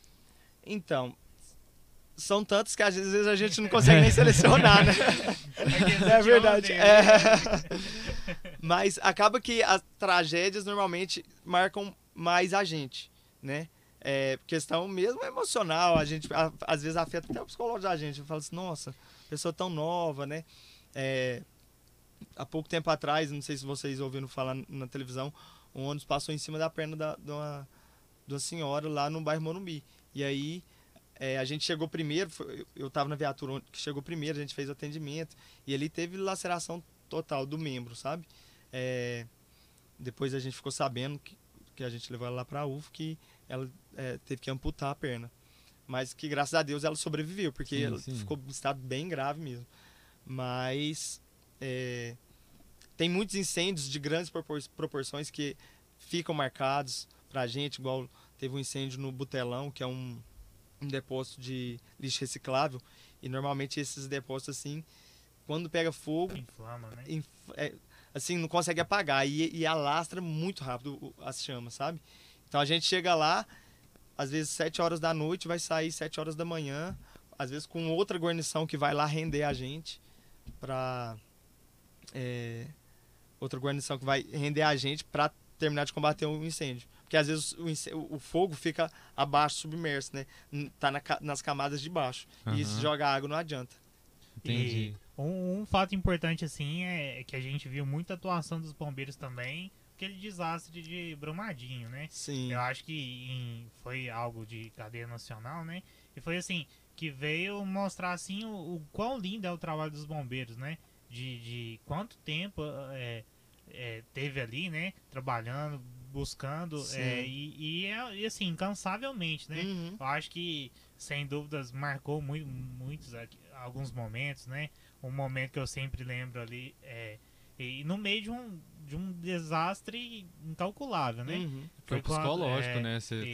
Então, são tantos que às vezes a gente não consegue nem selecionar, né? É verdade. Mas acaba que as tragédias normalmente marcam mais a gente, né? Questão mesmo emocional, a gente às vezes afeta até o psicológico da gente. Eu falo assim, nossa, pessoa tão nova, né? Há pouco tempo atrás, não sei se vocês ouviram falar na televisão, um ônibus passou em cima da perna de uma senhora lá no bairro Morumbi. E aí a gente chegou primeiro, eu estava na viatura que chegou primeiro, a gente fez o atendimento e ali teve laceração total do membro, sabe? Depois a gente ficou sabendo que a gente levou ela lá para a UF, que ela teve que amputar a perna. Mas que graças a Deus ela sobreviveu, porque ela ficou em estado bem grave mesmo. Mas tem muitos incêndios de grandes proporções que ficam marcados pra gente, igual teve um incêndio no Butelão, que é um depósito de lixo reciclável, e normalmente esses depósitos assim, quando pega fogo, inflama, né? Assim, não consegue apagar e alastra muito rápido as chamas, sabe? Então a gente chega lá, às vezes 7 horas da noite, vai sair 7 horas da manhã, às vezes com outra guarnição que vai lá render a gente outra guarnição que vai render a gente para terminar de combater o incêndio. Porque às vezes o fogo fica abaixo, submerso, né? Tá nas camadas de baixo. E se joga água não adianta. Entendi. E um fato importante, assim, é que a gente viu muita atuação dos bombeiros também, aquele desastre de Brumadinho, né? Sim. Eu acho que foi algo de cadeia nacional, né? E foi assim, que veio mostrar, assim, o quão lindo é o trabalho dos bombeiros, né? De quanto tempo teve ali, né? Trabalhando, buscando, e assim, incansavelmente, né? Uhum. Eu acho que, sem dúvidas, marcou muitos alguns momentos, né? Um momento que eu sempre lembro ali e no meio de um desastre incalculável, né? Uhum. Foi psicológico, né? Você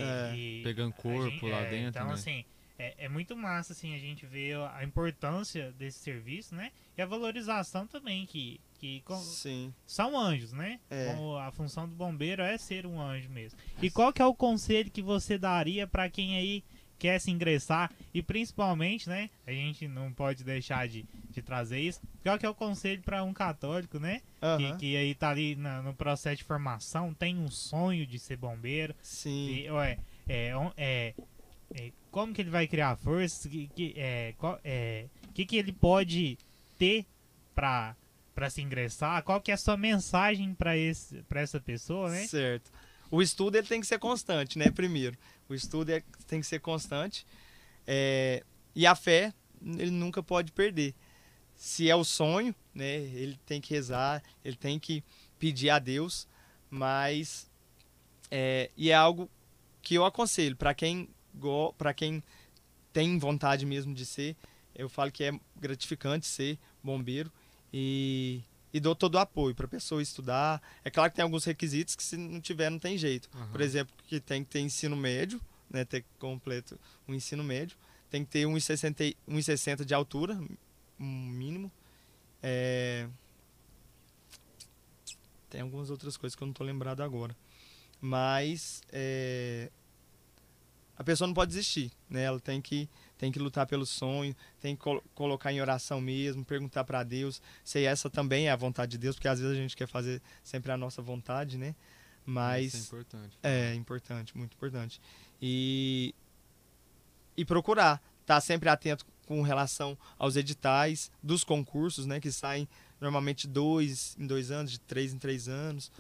pegando corpo lá dentro, então, né? assim, é muito massa, assim, a gente vê a importância desse serviço, né? E a valorização também, que Sim. são anjos, né? Como a função do bombeiro é ser um anjo mesmo. E qual que é o conselho que você daria para quem aí quer se ingressar? E principalmente, né? A gente não pode deixar de trazer isso. Qual que é o conselho para um católico, né? Uhum. Que aí tá ali no processo de formação, tem um sonho de ser bombeiro. Sim. Como que ele vai criar forças? Que ele pode ter para se ingressar? Qual que é a sua mensagem para essa pessoa, né? Certo. O estudo ele tem que ser constante, né? Primeiro, o estudo tem que ser constante e a fé ele nunca pode perder. Se é o sonho, né? Ele tem que rezar, ele tem que pedir a Deus, mas e é algo que eu aconselho para quem tem vontade mesmo de ser. Eu falo que é gratificante ser bombeiro e dou todo o apoio para a pessoa estudar. É claro que tem alguns requisitos que se não tiver não tem jeito. Uhum. Por exemplo, que tem que ter ensino médio, né, ter completo o ensino médio. Tem que ter 1,60 de altura, um mínimo. Tem algumas outras coisas que eu não estou lembrado agora. Mas a pessoa não pode desistir, né? Ela tem que lutar pelo sonho, tem que colocar em oração mesmo, perguntar para Deus se essa também é a vontade de Deus, porque às vezes a gente quer fazer sempre a nossa vontade, né? Mas isso é importante. É importante, muito importante. E procurar estar sempre atento com relação aos editais dos concursos, né? Que saem normalmente 2 em 2 anos, de 3 em 3 anos,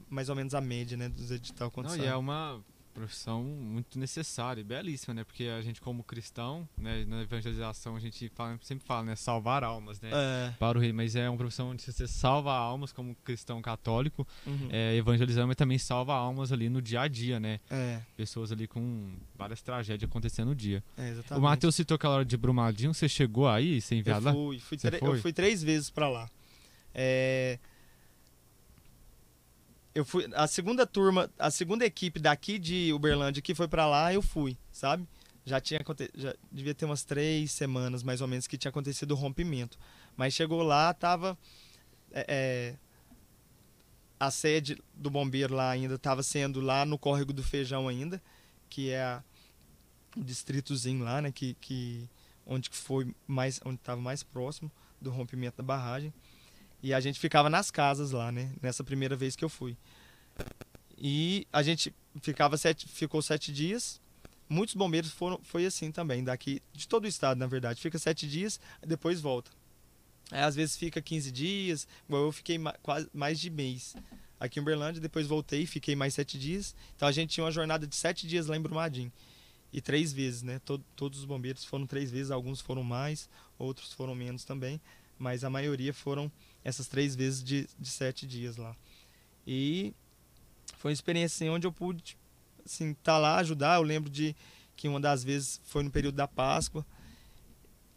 mais ou menos a média, né? Dos editais quando Não, saem. e é uma profissão muito necessária e belíssima, né? Porque a gente como cristão, né, na evangelização a gente sempre fala, né, salvar almas, né? Para o rei, mas é uma profissão onde você salva almas como cristão católico, Uhum. Evangelizando, mas também salva almas ali no dia a dia, né? É, Pessoas ali com várias tragédias acontecendo no dia. exatamente. O Matheus citou aquela hora de Brumadinho, você chegou aí, você enviado lá? Eu fui 3 vezes para lá. eu fui, a segunda turma, a segunda equipe daqui de Uberlândia que foi pra lá, eu fui, sabe? Já devia ter umas 3 semanas, mais ou menos, que tinha acontecido o rompimento. Mas chegou lá, tava... a sede do bombeiro lá ainda estava sendo lá no Córrego do Feijão ainda, que é o distritozinho lá, né? Onde estava mais próximo do rompimento da barragem. E a gente ficava nas casas lá, né? Nessa primeira vez que eu fui. E a gente ficou 7 dias. Muitos bombeiros foi assim também, daqui, de todo o estado, na verdade. Fica 7 dias, depois volta. Aí, às vezes fica 15 dias, igual eu fiquei quase mais de mês aqui em Uberlândia, depois voltei, fiquei mais 7 dias. Então a gente tinha uma jornada de 7 dias lá em Brumadinho. E 3 vezes, né? Todos os bombeiros foram 3 vezes, alguns foram mais, outros foram menos também. Mas a maioria foram essas 3 vezes de 7 dias lá. E foi uma experiência assim, onde eu pude assim, tá lá, ajudar. Eu lembro que uma das vezes foi no período da Páscoa.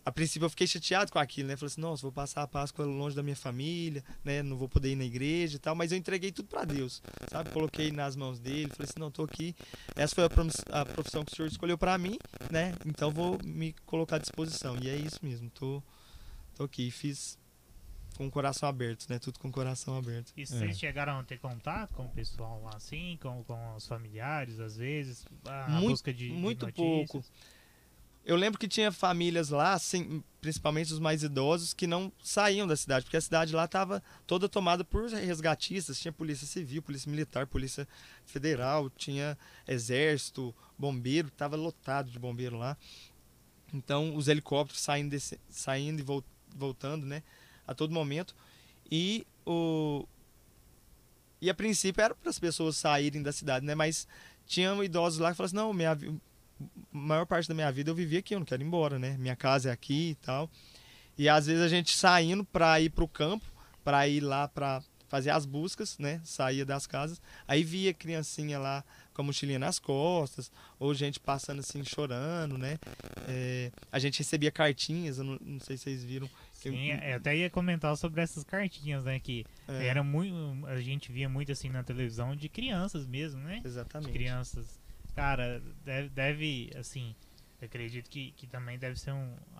A princípio eu fiquei chateado com aquilo, né? Falei assim, nossa, vou passar a Páscoa longe da minha família, né? Não vou poder ir na igreja e tal, mas eu entreguei tudo para Deus, sabe? Coloquei nas mãos dele, falei assim, não, tô aqui. Essa foi a profissão que o Senhor escolheu para mim, né? Então vou me colocar à disposição. E é isso mesmo, tô aqui, fiz com o coração aberto, né? Tudo com o coração aberto. E vocês chegaram a ter contato com o pessoal lá, assim, com os familiares, às vezes, a busca de muito notícias? pouco. Eu lembro que tinha famílias lá, assim, principalmente os mais idosos, que não saíam da cidade, porque a cidade lá estava toda tomada por resgatistas, tinha polícia civil, polícia militar, polícia federal, tinha exército, bombeiro, estava lotado de bombeiro lá. Então, os helicópteros saindo e voltando, né, a todo momento. E a princípio era para as pessoas saírem da cidade, né, mas tinham idosos lá que falavam assim, não, a maior parte da minha vida eu vivi aqui, eu não quero ir embora, né? Minha casa é aqui e tal. E às vezes a gente saindo para ir pro campo, para ir lá para fazer as buscas, né? Saía das casas, aí via criancinha lá com a mochilinha nas costas, ou gente passando assim chorando, né? A gente recebia cartinhas, eu não sei se vocês viram. Sim, eu até ia comentar sobre essas cartinhas, né? Que era muito, a gente via muito assim na televisão de crianças mesmo, né? Exatamente. De crianças. Cara, deve assim, eu acredito que também deve ser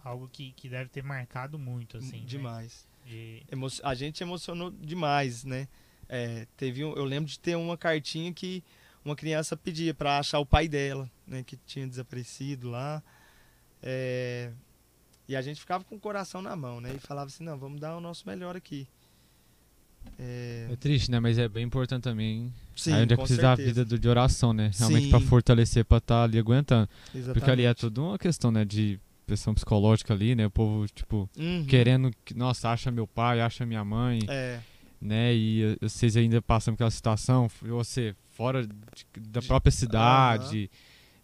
algo que deve ter marcado muito, assim. Demais. Né? A gente emocionou demais, né? Eu lembro de ter uma cartinha que uma criança pedia para achar o pai dela, né? Que tinha desaparecido lá. E a gente ficava com o coração na mão, né? E falava assim, não, vamos dar o nosso melhor aqui. É triste, né? Mas é bem importante também. Sim, aí onde é que precisa da vida de oração, né? Realmente para fortalecer, para estar ali aguentando. Exatamente. Porque ali é tudo uma questão, né? De pressão psicológica ali, né? O povo, tipo, querendo... Nossa, acha meu pai, acha minha mãe. Né? E vocês ainda passam por aquela situação, você fora da própria cidade,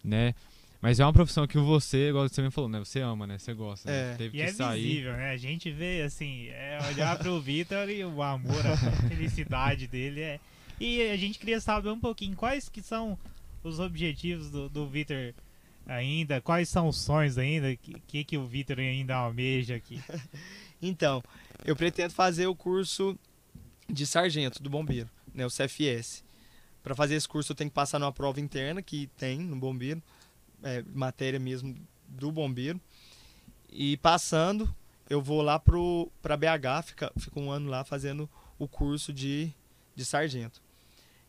né? Mas é uma profissão que você, igual você me falou, né? Você ama, né? Você gosta, né? Teve que sair. Visível, né? A gente vê, assim, olhar pro Vitor e o amor, a felicidade dele. E a gente queria saber um pouquinho quais que são os objetivos do Vitor ainda, quais são os sonhos ainda, que o Vitor ainda almeja aqui. Então, eu pretendo fazer o curso de sargento do bombeiro, né? O CFS. Para fazer esse curso eu tenho que passar numa prova interna que tem no bombeiro. Matéria mesmo do bombeiro, e passando eu vou lá para BH, fico um ano lá fazendo o curso de sargento.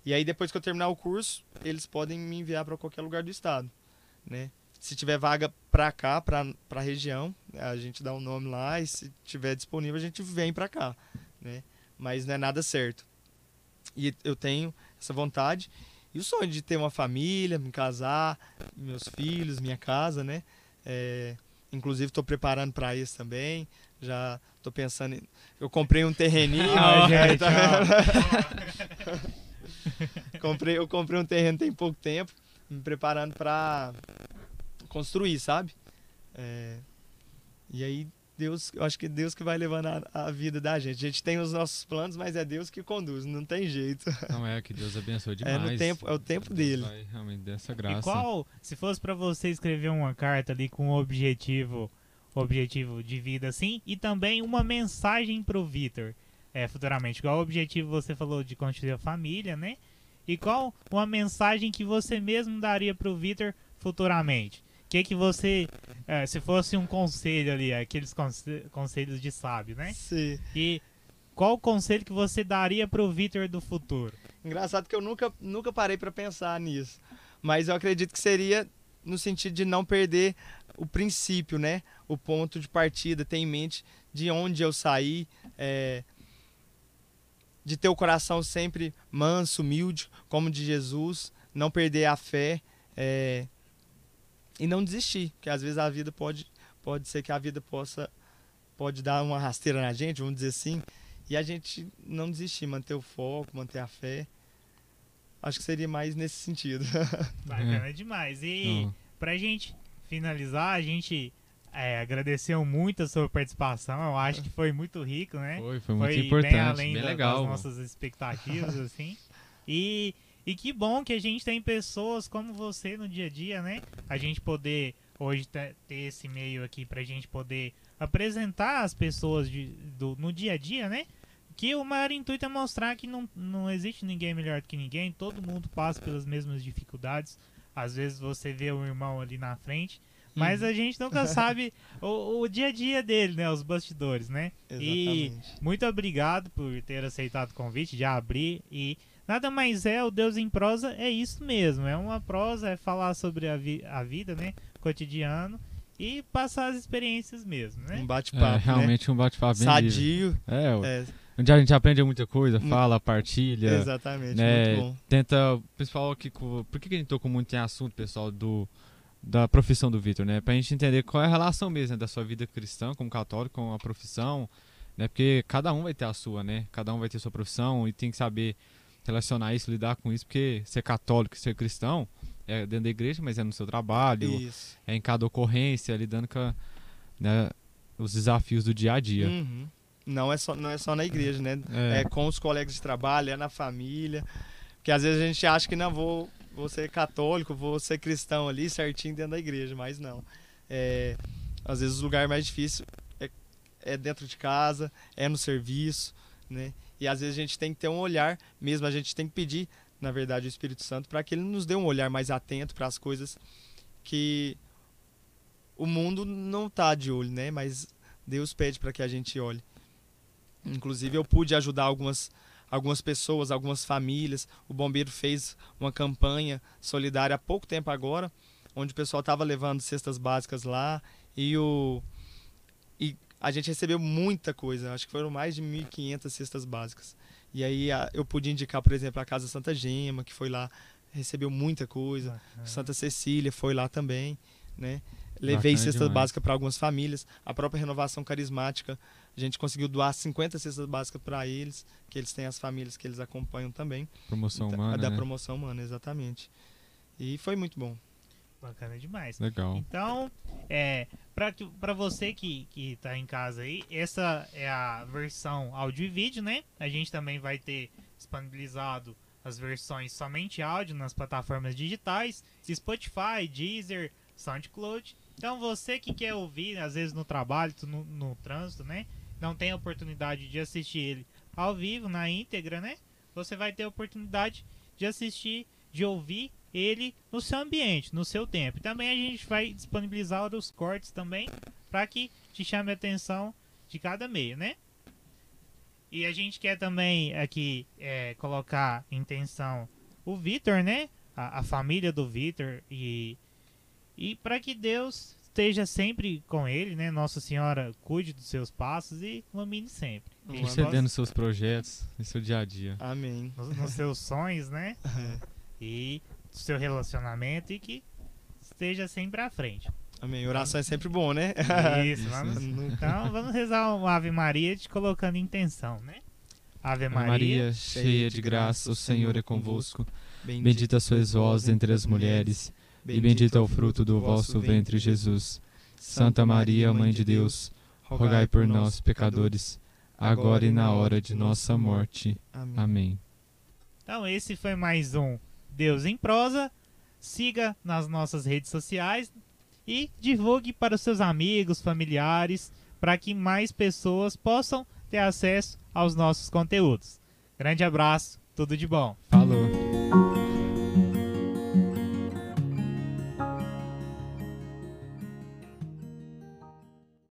E aí depois que eu terminar o curso, eles podem me enviar para qualquer lugar do estado, né? Se tiver vaga para cá, para a região, a gente dá um nome lá, e se tiver disponível a gente vem para cá, né? Mas não é nada certo. E eu tenho essa vontade. E o sonho de ter uma família, me casar, meus filhos, minha casa, né? Inclusive estou preparando para isso também. Já estou pensando eu comprei um terreninho. Eu comprei um terreno tem pouco tempo, me preparando para construir, sabe? E aí eu acho que Deus que vai levando a vida da gente. A gente tem os nossos planos, mas é Deus que conduz, não tem jeito. Não que Deus abençoe demais. É o tempo dele. Vai realmente dessa graça. E qual, se fosse para você escrever uma carta ali com um objetivo de vida assim, e também uma mensagem pro Vitor, futuramente? Qual o objetivo você falou de construir a família, né? E qual uma mensagem que você mesmo daria pro Vitor futuramente? Que você, se fosse um conselho ali, aqueles conselhos de sábio, né? Sim. E qual o conselho que você daria pro Vitor do futuro? Engraçado que eu nunca parei para pensar nisso. Mas eu acredito que seria no sentido de não perder o princípio, né? O ponto de partida, ter em mente de onde eu saí, de ter o coração sempre manso, humilde, como de Jesus, não perder a fé e não desistir, porque às vezes a vida pode ser que a vida pode dar uma rasteira na gente, vamos dizer assim, e a gente não desistir, manter o foco, manter a fé. Acho que seria mais nesse sentido. Bacana demais. E pra gente finalizar, a gente agradeceu muito a sua participação. Eu acho que foi muito rico, né? Foi muito importante, bem além legal, das nossas expectativas, assim. E que bom que a gente tem pessoas como você no dia a dia, né? A gente poder hoje ter esse meio aqui pra gente poder apresentar as pessoas no dia a dia, né? Que o maior intuito é mostrar que não existe ninguém melhor do que ninguém, todo mundo passa pelas mesmas dificuldades. Às vezes você vê o irmão ali na frente, mas a gente nunca sabe o dia a dia dele, né? Os bastidores, né? Exatamente. E muito obrigado por ter aceitado o convite, de abrir. E nada mais o Deus em Prosa é isso mesmo. É uma prosa, é falar sobre a vida, né? Cotidiano. E passar as experiências mesmo, né? Um bate-papo, realmente um bate-papo bem sadio. Onde a gente aprende muita coisa, fala, partilha. Exatamente, né? muito bom. Tenta, pessoal, aqui, por que a gente tocou muito em assunto, pessoal, da profissão do Vitor, né? Pra gente entender qual é a relação mesmo, né, da sua vida cristã como católico com a profissão, né? Porque cada um vai ter a sua, né? Cada um vai ter a sua profissão e tem que saber relacionar isso, lidar com isso, porque ser católico e ser cristão é dentro da igreja, mas é no seu trabalho, Isso. é em cada ocorrência, lidando com, né, os desafios do dia a dia. Uhum. Não é só na igreja, né? É com os colegas de trabalho, é na família. Porque às vezes a gente acha que não, vou ser católico, vou ser cristão ali certinho dentro da igreja, mas não. Às vezes o lugar mais difícil é dentro de casa, é no serviço, né? E às vezes a gente tem que ter um olhar mesmo, a gente tem que pedir, na verdade, o Espírito Santo para que ele nos dê um olhar mais atento para as coisas que o mundo não tá de olho, né? Mas Deus pede para que a gente olhe. Inclusive eu pude ajudar algumas pessoas, algumas famílias. O Bombeiro fez uma campanha solidária há pouco tempo agora, onde o pessoal estava levando cestas básicas lá e a gente recebeu muita coisa. Acho que foram mais de 1.500 cestas básicas. E aí eu pude indicar, por exemplo, a Casa Santa Gema, que foi lá, recebeu muita coisa. Santa Cecília foi lá também, né? Levei cestas básicas para algumas famílias. A própria Renovação Carismática, a gente conseguiu doar 50 cestas básicas para eles, que eles têm as famílias que eles acompanham também. Promoção humana, Da né? promoção humana, exatamente. E foi muito bom. Bacana demais. Legal. Então, para você que tá em casa aí, essa é a versão áudio e vídeo, né? A gente também vai ter disponibilizado as versões somente áudio nas plataformas digitais, Spotify, Deezer, SoundCloud. Então você que quer ouvir, às vezes no trabalho, no trânsito, né? Não tem a oportunidade de assistir ele ao vivo, na íntegra, né? Você vai ter a oportunidade de assistir, de ouvir ele no seu ambiente, no seu tempo. Também a gente vai disponibilizar os cortes também, para que te chame a atenção de cada meio, né? E a gente quer também aqui colocar em intenção o Vitor, né? A família do Vitor e para que Deus esteja sempre com ele, né? Nossa Senhora cuide dos seus passos e ilumine sempre. Sucedendo seus projetos, no seu dia a dia. Amém. Nos seus sonhos, né? E do seu relacionamento e que esteja sempre à frente. Amém. Oração é sempre bom, né? Isso, então vamos rezar uma Ave Maria te colocando em intenção, né? Ave Maria, cheia de graça, o Senhor é convosco. Bendita sois vós entre as mulheres, e bendito é o fruto do vosso ventre, Jesus. Santa Maria, Mãe de Deus, rogai por nós, pecadores, agora e na hora de nossa morte. Amém. Então esse foi mais um Deus em Prosa. Siga nas nossas redes sociais e divulgue para os seus amigos, familiares, para que mais pessoas possam ter acesso aos nossos conteúdos. Grande abraço, tudo de bom. Falou.